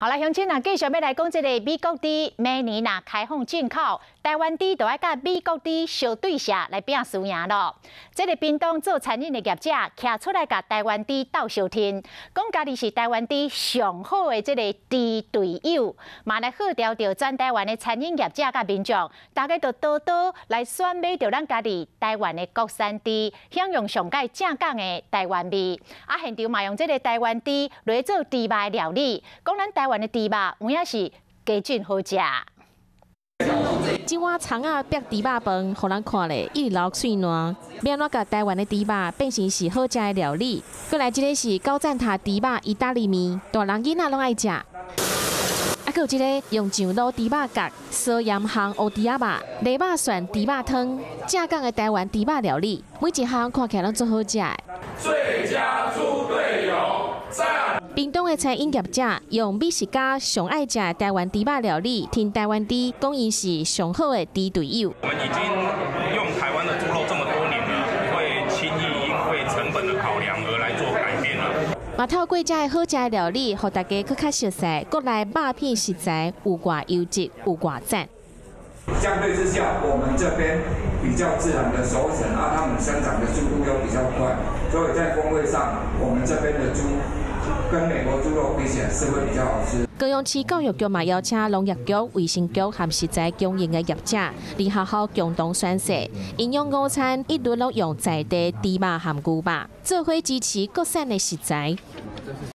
好啦，乡亲啊，继续要来讲这个美国猪，明年呐开放进口，台湾猪就要甲美国猪相对下来拼输赢咯。这个屏东做餐饮的业者，徛出来甲台湾猪斗相挺，讲家己是台湾猪上好的这个猪队友，嘛来号召着全台湾的餐饮业者甲民众，大家都多多来选买着咱家己台湾的国产猪，享用上界正港的台湾味。啊，现场嘛用这个台湾猪来做猪肉料理，讲咱台湾的猪肉有影是加准好食。这碗葱仔白猪肉饭，互人看咧一流水软，要怎甲台湾的猪肉变成是好食的料理？过来，这个是高赞塔猪肉意大利面，大人囡仔拢爱食。还有一个用上卤猪肉角、烧盐烘乌猪仔肉、泥肉蒜猪肉汤，正港的台湾猪肉料理，每一项看起来拢最好食的。最佳猪队友，赞！屏东的餐饮业者用美食家上爱食的台湾猪肉料理，听台湾猪讲伊是上好的猪队友。我们已经用台湾的猪肉这么多年了，不会轻易因为成本的考量而来做改变了。嘛透过这好食的料理，让大家更较熟悉国内肉片食材有偌优质，有偌赞。相对之下，我们这边比较自然的熟成，它们生长的速度又比较快，所以在风味上，我们这边的猪跟美国猪肉比起来是会比较好吃。高雄市教育局嘛邀请农业局、卫生局和食材供应的业者，嚟学校共同宣示，营养午餐一律拢用在地猪肉和牛肉，做伙支持国产的食材。